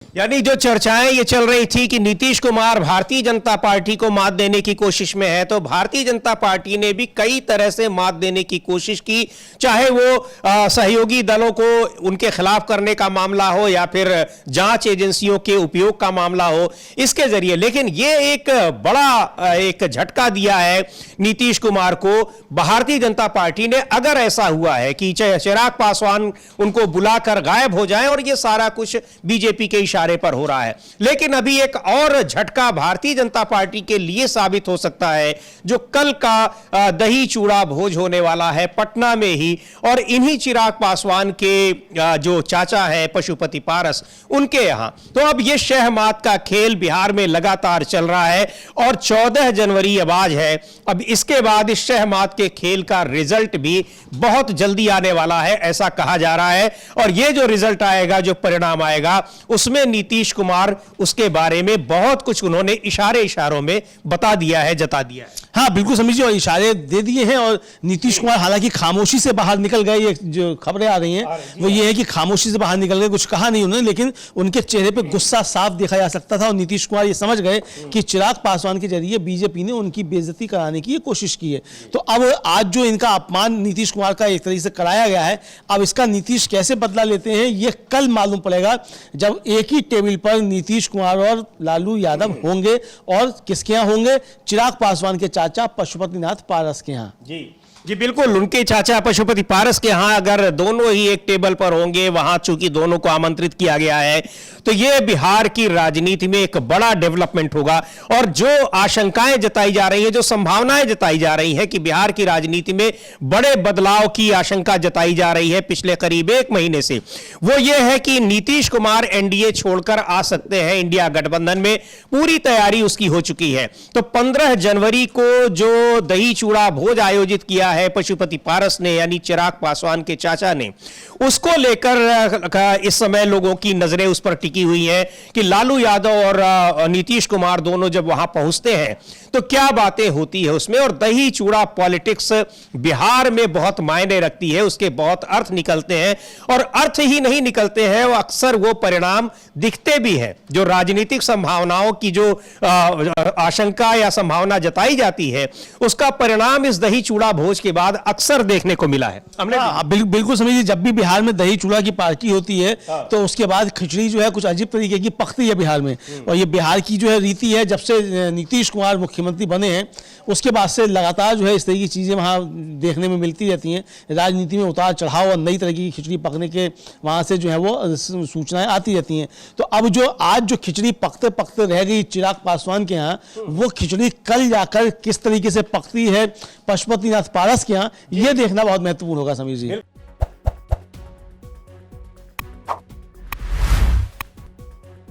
यानी जो चर्चाएं ये चल रही थी कि नीतीश कुमार भारतीय जनता पार्टी को मात देने की कोशिश में है, तो भारतीय जनता पार्टी ने भी कई तरह से मात देने की कोशिश की, चाहे वो सहयोगी दलों को उनके खिलाफ करने का मामला हो या फिर जांच एजेंसियों के उपयोग का मामला हो, इसके जरिए। लेकिन ये एक बड़ा एक झटका दिया है नीतीश कुमार को भारतीय जनता पार्टी ने। अगर ऐसा हुआ है कि चिराग पासवान उनको बुलाकर गायब हो जाए और ये सारा कुछ बीजेपी के इशारे पर हो रहा है, लेकिन अभी एक और झटका भारतीय जनता पार्टी के लिए साबित हो सकता है, जो कल का दही चूड़ा भोज होने वाला है पटना में ही, और इन्हीं चिराग पासवान के जो चाचा है पशुपति पारस, उनके यहां। तो अब यह शहमात का खेल बिहार में लगातार चल रहा है और 14 जनवरी अब आज है। अब इसके बाद इस शहमात के खेल का रिजल्ट भी बहुत जल्दी आने वाला है, ऐसा कहा जा रहा है। और यह जो रिजल्ट आएगा, जो परिणाम आएगा, उसमें नीतीश कुमार, उसके बारे में बहुत कुछ उन्होंने इशारों में बता दिया है, जता दिया है। हाँ बिल्कुल समझिए, और इशारे दे दिए हैं। और नीतीश कुमार हालांकि खामोशी से बाहर निकल गए, ये जो खबरें आ रही हैं वो ये है कि खामोशी से बाहर निकल गए, कुछ कहा नहीं उन्होंने, लेकिन उनके चेहरे पे गुस्सा साफ देखा जा सकता था। और नीतीश कुमार ये समझ गए कि चिराग पासवान के जरिए बीजेपी ने उनकी बेइज्जती कराने की कोशिश की है। तो अब आज जो इनका अपमान नीतीश कुमार का एक तरीके से कराया गया है, अब इसका नीतीश कैसे बदला लेते हैं ये कल मालूम पड़ेगा, जब एक ही टेबल पर नीतीश कुमार और लालू यादव होंगे। और किसके यहां होंगे? चिराग पासवान के चाचा पशुपतिनाथ पारस के यहां। जी बिल्कुल, उनके चाचा पशुपति पारस के यहां अगर दोनों ही एक टेबल पर होंगे, वहां चूंकि दोनों को आमंत्रित किया गया है, तो यह बिहार की राजनीति में एक बड़ा डेवलपमेंट होगा। और जो आशंकाएं जताई जा रही हैं, जो संभावनाएं जताई जा रही हैं कि बिहार की राजनीति में बड़े बदलाव की आशंका जताई जा रही है पिछले करीब 1 महीने से, वो ये है कि नीतीश कुमार एनडीए छोड़कर आ सकते हैं इंडिया गठबंधन में। पूरी तैयारी उसकी हो चुकी है। तो 15 जनवरी को जो दही चूड़ा भोज आयोजित किया है पशुपति पारस ने, यानी चिराग पासवान के चाचा ने, उसको लेकर इस समय लोगों की नजरें उस पर टिकी हुई हैं कि लालू यादव और नीतीश कुमार दोनों जब वहां पहुंचते हैं तो क्या बातें होती है उसमें। और दही चूड़ा पॉलिटिक्स बिहार में बहुत मायने रखती है, उसके बहुत अर्थ निकलते हैं। और अर्थ ही नहीं निकलते हैं, वो अक्सर वो परिणाम दिखते भी हैं जो राजनीतिक संभावनाओं की जो आशंका या संभावना जताई जाती है, उसका परिणाम इस दही चूड़ा भोज के बाद अक्सर देखने को मिला है। हमने बिल्कुल समझिए, जब भी बिहार में दही चूड़ा की पार्टी होती है तो उसके बाद खिचड़ी जो है कुछ अजीब तरीके की पकती है बिहार में। और ये बिहार की जो है रीति है, जब से नीतीश कुमार मुख्यमंत्री बने हैं उसके बाद से लगातार जो है इस तरह की चीजें वहां देखने में मिलती रहती हैं। राजनीति में उतार चढ़ाव और नई तरह की खिचड़ी पकने के वहां से जो है वो सूचनाएं आती रहती हैं। तो अब जो आज जो खिचड़ी पकते पकते रह गई चिराग पासवान के यहाँ, वो खिचड़ी कल जाकर किस तरीके से पकती है पशुपतिनाथ पारस के यहाँ, ये देखना बहुत महत्वपूर्ण होगा समीर जी।